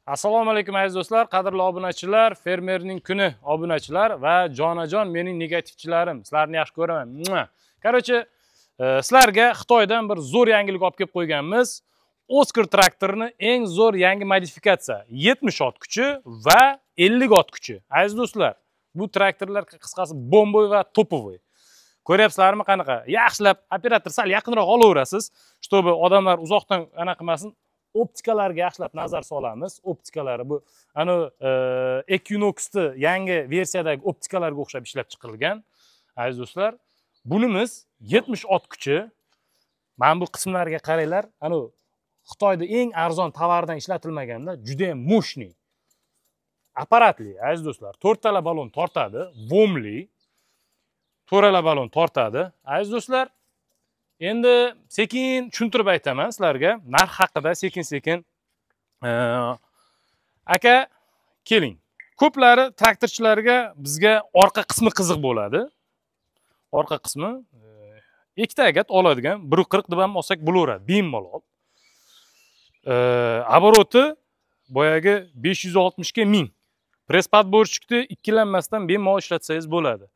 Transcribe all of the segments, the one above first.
Assalomu alaykum aziz do'stlar, qadrli obunachilar, fermerning kuni obunachilar va jonajon mening negativchilarim. Sizlarni yaxshi ko'raman. Короче, sizlarga Xitoydan bir zo'r yangilik olib kelib qo'yganmiz. Oscar traktorini eng zo'r yangi modifikatsiya, 70 ot kuchi va 50 ot kuchi. Aziz do'stlar, bu traktorlar qisqasi bomboy va topovoy. Ko'ryapsizlarmi qanaqa? Yaxshilab operator sal yaqinroq olaverasiz, чтобы odamlar uzoqdan anaqa qilmasin. Optikalarga yaxshilab nazar solamiz. Optikalari bu ana Equinox'ni yangi versiyadagi optikalarga o'xshab ishlab chiqarilgan. Aziz do'stlar, bunimiz 70 ot kuchi. Mana bu qismlarga qaranglar. Ana Xitoyda eng arzon tovardan ishlatilmaganda juda ham mo'shni. Apparatli, aziz do'stlar, 4 tala balon tortadi, vomli. 4 tala balon tortadi. Aziz do'stlar, endi sekin tushuntirib aytaman sizlarga. Narx haqida sekin-sekin. Aka, keling. Ko'plari traktorchilarga bizga orqa qismi qiziq bo'ladi. Orqa qismi ikkita agat oladigan 140 deb ham olsak bo'laveradi, bemalol. Обороты boyagi 560 ga 1000. Press подборщикni ikkilanmasdan bemalol ishlatsangiz bo'ladi.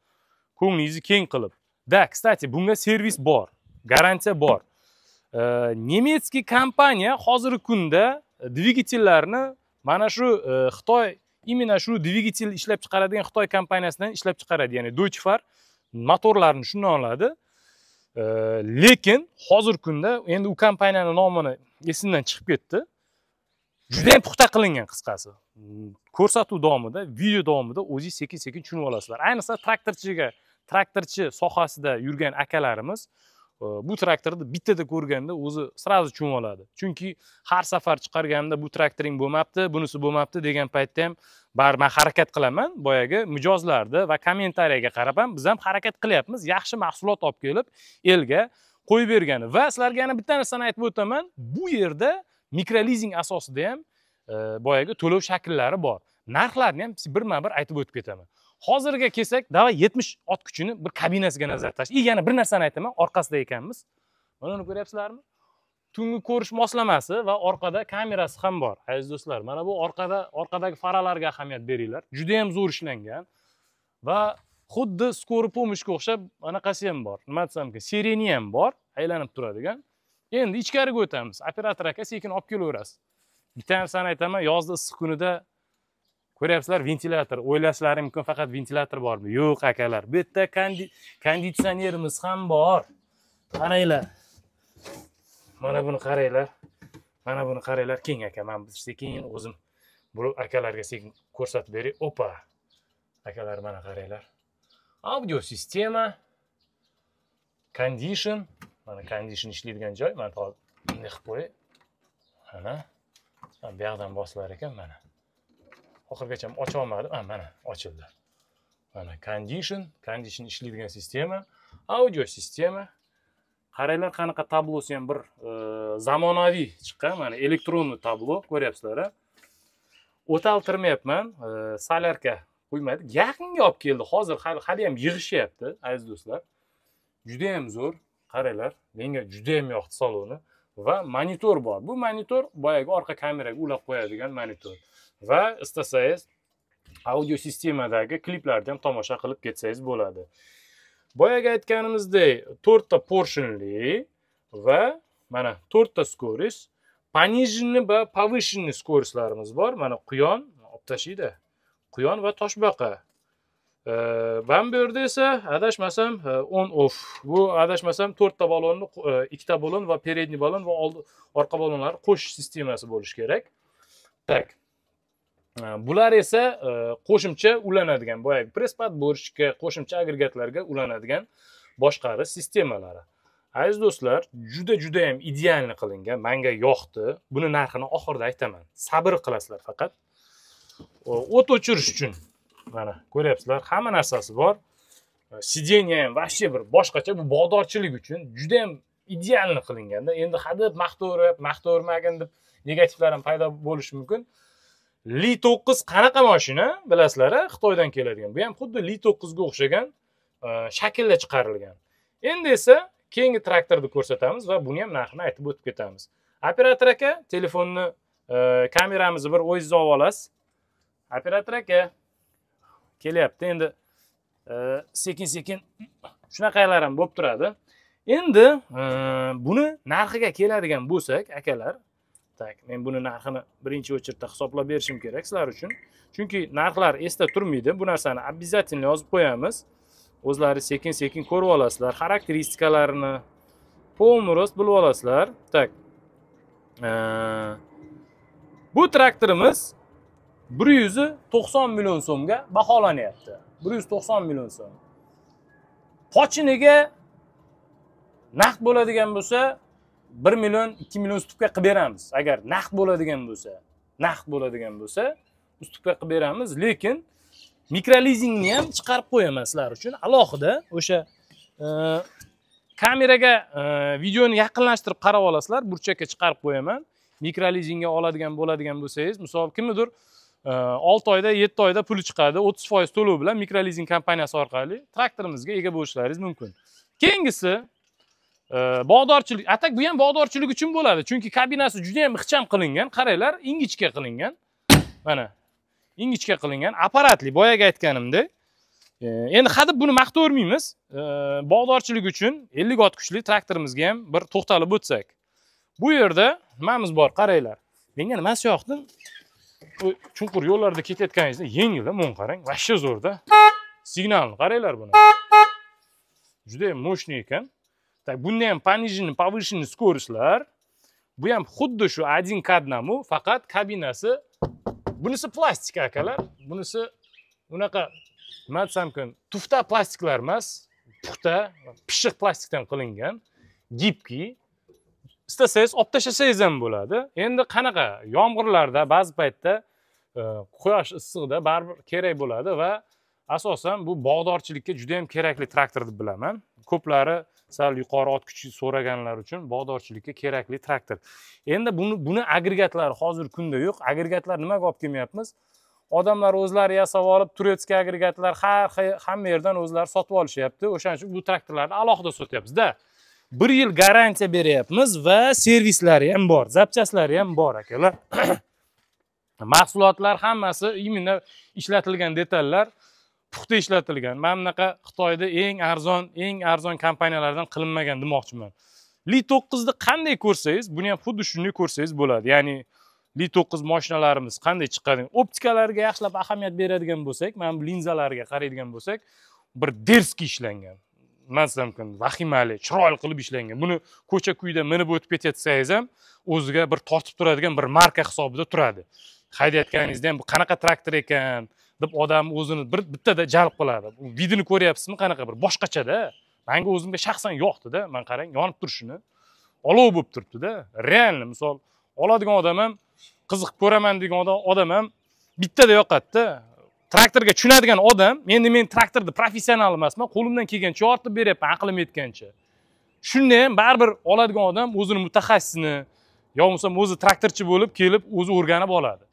Ko'nglingizni keng qilib. Da, kстати, bunga servis bor. Garantiya bor. Nemetskiy kompaniya hozirgi kunda dvigatellarni mana shu Xitoy именно shu dvigatel ishlab chiqaradigan Xitoy kompaniyasidan ishlab chiqaradi, ya'ni Deutsche Fahr motorlarini shundan oladi. Lekin hozirgi kunda endi u kompaniyaning nomini esimdan chiqib ketdi. Juda ham puxta qilingan qisqasi. Ko'rsatuv davomida, video davomida o'zingiz sekin-sekin tushunib olasizlar. Ayniqsa traktorchi sohasida yurgan akalarimiz bu traktorni bittada ko'rganda o'zi sразу tushunib oladi. Chunki har safar chiqarganimda bu traktoring bo'lmabdi, bunisi bo'lmabdi degan paytda ham baribir men harakat qilaman. Boyagi mijozlarni va kommentariyaga qarab ham biz ham harakat qilyapmiz. Yaxshi mahsulot olib kelib elga qo'yib bergani. Va sizlarga yana bitta narsani aytib o'taman. Bu yerda mikrolizing asosida ham boyagi to'lov shakllari bor. Narxlarni ham birma-bir aytib o'tib ketaman. Hozirga kelsak, davay 70 ot kuchini bir kabinasiga nazar tashlash. Yana bir narsani aytaman, orqasida ekanmiz. Mana uni ko'ryapsizlarmi? Tungi ko'rish moslamasi va orqada kamerasi ham bor. Aziz do'stlar, mana bu orqadagi faralarga ahamiyat beringlar. Juda ham zo'r ishlangan va xuddi skori pomishga o'xshab anaqasi ham bor. Nima desamki, sireni ham bor, aylanib turadigan. Endi ichkariga o'tamiz. Operator aka sekin olib kelaverasiz. Bitta narsani aytaman, yozda issiq kunida ko'ryapsizlar, ventilyator. O'ylashlarim mumkin faqat ventilyator bormi? Yo'q akalar. Bu yerda konditsionerimiz ham bor. Qaranglar. Mana buni qaranglar. Mana buni qaranglar. Keng aka, men biz sekin o'zim bu akalarga sekin ko'rsatib beray. Opa. Akalar mana qaranglar. Audio sistema, condition, mana condition ishlaydigan joy. Mana hozir bunday qilib qo'yay. Mana. Bu yoqdan bosilar ekan mana. Oxirgacha ocha olmadim. Mana ochildi. Mana condition ishlaydigan sistema, audio sistema. Qaranglar qanaqa tablosi ham bir zamonaviy chiqqan. Mana elektronniy tablo ko'ryapsizlar. O'taltirmayapman. Solarka qo'ymadik. Yaqinga olib keldi. Hozir hali ham yig'ishyapti, aziz do'stlar. Juda ham zo'r. Qaranglar, menga juda ham yoqdi saloni va monitor bor. Bu monitor boyagi orqa kameraga ulab qo'yadigan monitor. Va istasangiz audio sistemadagi kliplarni ham tomosha qilib ketsangiz bo'ladi. Boyagi aytganimizdek 4 ta portionli va mana 4 ta skorost, пониженный va повышенный skorostlarimiz bor. Mana quyon olib tashlaydi. Quyon va toshbaqa. Ben bu yerda esa adashmasam on off. Bu adashmasam 4 ta balonni, 2 ta balon va передний balon va orqa balonlar qo'shish sistemasi bo'lishi kerak. Tak. Bular esa qo'shimcha ulanadigan, boyagi press подборщикka, qo'shimcha agregatlarga ulanadigan boshqarish sistemalari. Aziz do'stlar, juda ham idealni qilingan. Menga yoqdi. Buni narxini oxirida aytaman. Sabr qilasizlar faqat. O't o'chirish uchun mana ko'ryapsizlar, hamma narsasi bor. Sidenya ham вообще bir boshqacha, bu bog'dorchilik uchun juda ham idealni qilinganda. Endi hadeb maqtavermagin deb negativlar ham paydo bo'lishi mumkin. Li 9 qanaqa mashina bilasizlar, Xitoydan keladigan. Bu ham xuddi Li 9 ga o'xshagan shaklda chiqarilgan. Endi esa keyingi traktorni ko'rsatamiz va buni ham narxini aytib o'tib ketamiz. Operator aka, telefonni Kameramizni bir o'zingiz olib olasiz. Operator aka kelyapti. Endi sekin-sekin shunaqalar ham bo'lib turadi. Endi buni narxiga keladigan bo'lsak, akalar, tak, men buni narxini birinchi o'chirda hisoblab berishim kerak sizlar uchun. Chunki narxlar esda turmaydi. Bu narsani обязательно yozib qo'yamiz. O'zlari sekin-sekin ko'rib olasizlar, xarakteristikalarini полный rost bilib olasizlar. Tak. Bu traktorimiz 190 million so'mga baholanyapti. 190 million so'm. Pochiniga naqd bo'ladigan bo'lsa 1 million 2 million ustupga qilib beramiz. Agar naqd bo'ladigan bo'lsa, ustupga qilib beramiz, lekin mikrolizingni ham chiqarib qo'yaman sizlar uchun. Alohida o'sha kameraga videoni yaqinlashtirib qarab olasizlar, burchakka chiqarib qo'yaman. Mikrolizingga oladigan bo'ladigan bo'lsangiz, misol kimnidir 6 oyda, 7 oyda puli chiqadi, 30% to'lov bilan mikrolizing kompaniyasi orqali traktorimizga ega bo'lishlaringiz mumkin. Keyingisi bog'dorchilik. Atak bu ham bog'dorchilik uchun bo'ladi. Chunki kabinasi juda ham ixcham qilingan. Qaranglar, ingichka qilingan. Mana ingichka qilingan, apparatli, boyaga aytganimdek. Endi hadeb buni maqtavermaymiz. Bog'dorchilik uchun 50 ot kuchli traktorimizga ham bir to'xtalib o'tsak. Bu yerda nimamiz bor, qaranglar. Menga nimasi yoqdi? Chunqur yo'llarda ketayotganingizda yengil, mo'ng qarang, vashsha zo'rda. Signalni qaranglar buni. Juda ham mo'shni ekan. Tak, bunda ham пониженный, повышенный скоростьlar. Bu ham xuddi shu 1 к 1, faqat kabinasi bunisi plastik akalar. Bunisi unaqa nima desam mumkin, tufta plastiklar emas, puxta, pishiq plastikdan qilingan, gibki. Istasangiz olib tashlasangiz ham bo'ladi. Endi qanaqa yomg'irlarda, ba'zi paytda quyosh issiqda baribir kerak bo'ladi va asosan bu bog'dorchilikka juda ham kerakli traktor deb bilaman. Ko'plari sal yuqori ot kuchi so'raganlar uchun bog'dorchilikka kerakli traktor. Endi buni agregatlari hozir kunda yo'q. Agregatlar nimaga olib kelmayapmiz? Odamlar o'zlari yasab olib, turetskiy agregatlar hamma yerdan o'zlari sotib olishyapti. O'shaning uchun bu traktorlarni alohida sotyapmiz-da. 1 yil garantiya beryapmiz va servislari ham bor, zapchaslari ham bor akalar. Mahsulotlar hammasi imенно ishlatilgan detallar, puxta ishlatilgan. Mana bunaqa Xitoyda eng arzon kompaniyalardan qilinmagan demoqchiman. Li 9 ni qanday ko'rsangiz, buni ham xuddi shunday ko'rsangiz bo'ladi. Ya'ni Li 9 mashinalarimiz qanday chiqadi? Optikalarga yaxshilab ahamiyat beradigan bo'lsak, mana bu linzalarga qaraydigan bo'lsak, bir derski ishlangan. Mumkin vahimali, chiroyli qilib ishlangan. Buni ko'cha-kuyda minib o'tib ketsangiz ham o'ziga bir tortib turadigan bir marka hisobida turadi. Haydayotganingizda ham bu qanaqa traktor ekan deb odam o'zini bittada jalb qiladi. Bu videoni ko'ryapsizmi, qanaqa bir boshqacha-da. Menga o'zimga shaxsan yoqdi-da. Men qarang, yonib turishini. Olov bo'lib turibdi-da. Realni, misol oladigan odam ham qiziqib ko'raman degan odam ham bittada yoqadi-da. Traktorga tushunadigan odam, endi men traktorda professional emasman, qo'limdan kelgancha yoritib beryapman, aqlim yetgancha. Shunda ham baribir oladigan odam o'zini mutaxassisini yo bo'lmasa o'zi traktorchi bo'lib kelib, o'zi o'rganib oladi.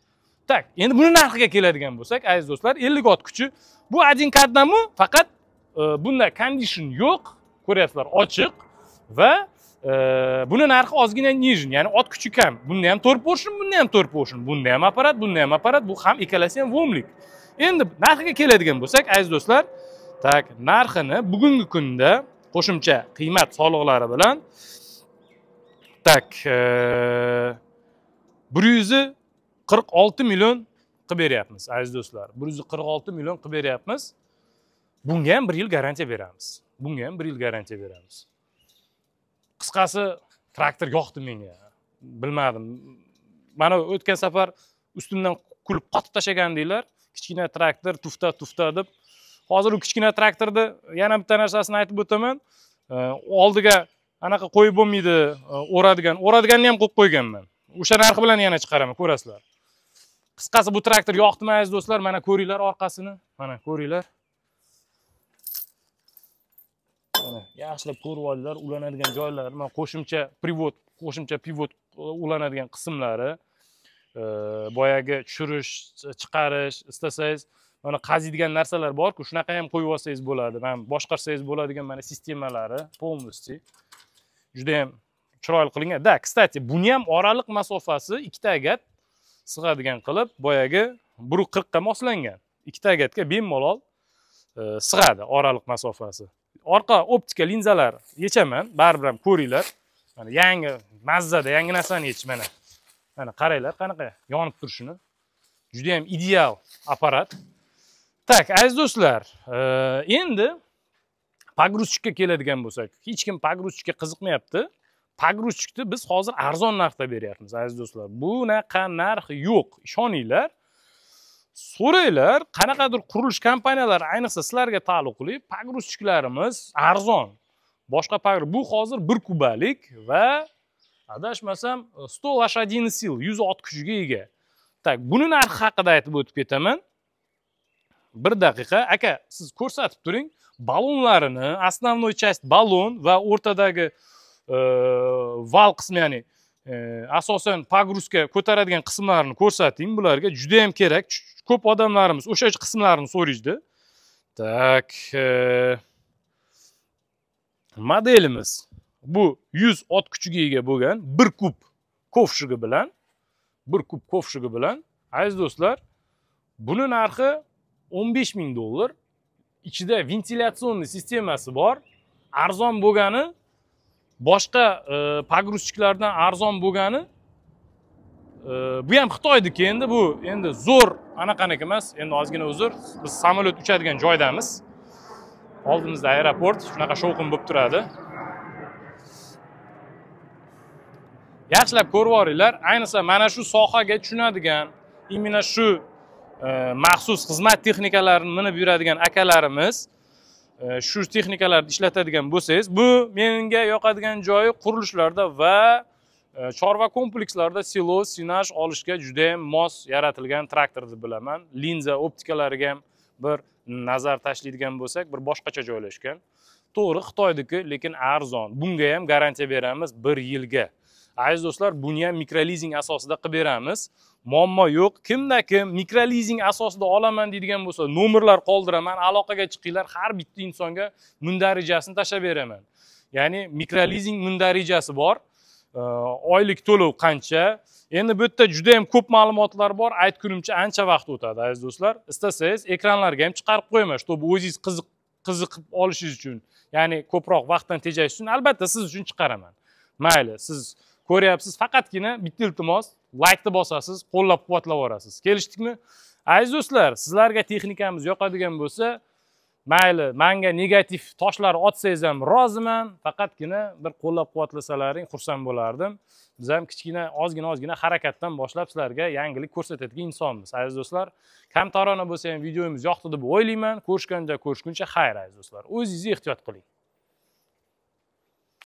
Tak, endi buni narxiga keladigan bo'lsak, aziz do'stlar, 50 ot kuchi. Bu 1 к 1, faqat bunda condition yo'q, ko'ryapsizlar, ochiq va buni narxi ozgina nijin, ya'ni ot kuchi kam. Bunda ham 4 portion, bunda ham 4 portion, bunda ham apparat, bu ham ikkalasi ham vomlik. Endi narxiga keladigan bo'lsak, aziz do'stlar, tak, narxini bugungi kunda qo'shimcha qiymat soliqlari bilan tak 146 million qilib beryapmiz, aziz do'stlar. 146 million qilib beryapmiz. Bunga ham 1 yil garantiya beramiz. Qisqasi, traktor yoqdi menga. Bilmadim. Mana o'tgan safar ustimdan kulib qotib tashagandinglar. Kichkina traktor, tufta deb. Hozir u kichkina traktorda yana bitta narsasini aytib o'taman. Oldiga anaqa qo'yib bo'lmaydi, o'radiganni ham qo'yib qo'yganman. O'sha narx bilan yana chiqaraman, ko'rasizlar. Qisqasi bu traktor yoqdimi aziz do'stlar? Mana ko'ringlar orqasini. Mana ko'ringlar. Mana yaxshilab ko'rib olinglar, ulanadigan joylari, mana qo'shimcha pivot ulanadigan qismlari. Boyagi tushirish, chiqarish, istasangiz mana qaziydigan narsalar bor-ku, shunaqa ham qo'yib olsangiz bo'ladi. Mana boshqarsangiz bo'ladigan mana sistemalari полностью juda ham chiroyli qilingan. Da, kстати, buni ham oraliq masofasi 2 gat sig'adigan qilib boyagi 1.40 ga moslangan. Ikkita agatga bemalol sig'adi oraliq masofasi. Orqa optika linzalar yechaman, baribir ham ko'ringlar. Mana yangi mazzada yangi narsani yechish mana. Mana qaranglar qanaqa yonib turishini. Juda ham ideal apparat. Tak, aziz do'stlar, endi pogruzchikka keladigan bo'lsak, hech kim pogruzchikka qiziqmayapti. Pogruzchikni biz hozir arzon narxda beryapmiz, aziz do'stlar. Bunaqa narxi yo'q, ishoninglar. So'ranglar, qanaqadir qurilish kompaniyalari, ayniqsa sizlarga taalluqli pogruzchiklarimiz arzon. Boshqa bu hozir 1 kubalik va adashmasam 100 лошадиный сил, 100 ot kuchiga ega. Tak, buni narxi haqida aytib o'tib ketaman. 1 daqiqa. Aka, siz ko'rsatib turing. Balonlarini, основной часть balon va o'rtadagi val qismi, ya'ni asosan pogruzka ko'taradigan qismlarini ko'rsating. Bularga juda ham kerak. Ko'p odamlarimiz o'sha qismlarini so'raydi. Tak, modelimiz bu 100 ot kuchiga ega bo'lgan 1 kub kovshigi bilan, 1 kub kovshigi bilan, aziz do'stlar, buni narxi $15,000. Ichida ventilyatsionni sistemasi bor. Arzon bo'lgani, boshqa pogruzchiklardan arzon bo'lgani, bu ham Xitoydiki, endi bu endi zo'r anaqaniki emas, endi ozgina uzr. Biz samolyot uchadigan joydamiz. Oldimizda aeroport, shunaqa shovqin bo'lib turadi. Yaxshilab ko'rib oringlar, ayniqsa mana shu sohaga tushunadigan, imенно shu maxsus xizmat texnikalarini minib yuradigan akalarimiz, shu texnikalarni ishlatadigan bo'lsangiz, bu menga yoqadigan joyi qurilishlarda va chorva komplekslarda silo, sinaj olishga juda ham mos yaratilgan traktor deb bilaman. Linza optikalariga ham bir nazar tashlaydigan bo'lsak, bir boshqacha joylashgan. To'g'ri, Xitoydiki, lekin arzon. Bunga ham garantiya beramiz 1 yilga. Aziz do'stlar, buni ham mikrolizing asosida qilib beramiz. Muammo yo'q. Kimda-kim mikrolizing asosida olaman deydigan bo'lsa, nomerlar qoldiraman, aloqaga chiqinglar, har bitta insonga mundarijasini tashlab beraman. Ya'ni mikrolizing mundarijasi bor. Oylik to'lov qancha? Endi bu yerda juda ham ko'p ma'lumotlar bor. Aytgunimcha ancha vaqt o'tadi, aziz do'stlar. Istasangiz ekranlarga ham chiqarib qo'yaman, чтобы o'zingiz qiziqib olishingiz uchun, ya'ni ko'proq vaqtdan tejash uchun albatta siz uchun chiqaraman. Mayli, siz ko'ryapsiz, faqatgina bitta iltimos, like-ni bosasiz, qo'llab-quvvatlab yorasiz. Kelishdikmi? Aziz do'stlar, sizlarga texnikamiz yoqadigan bo'lsa, mayli, menga negativ toshlar otsangiz ham roziman, faqatgina bir qo'llab-quvvatlasalaring xursand bo'lardim. Biz ham kichkina ozgina harakatdan boshlab sizlarga yangilik ko'rsatadigan insonmiz. Aziz do'stlar, kamtarona bo'lsa ham videomiz yoqdi deb o'ylayman. Ko'rishguncha xayr, aziz do'stlar. O'zingizni ehtiyot qiling.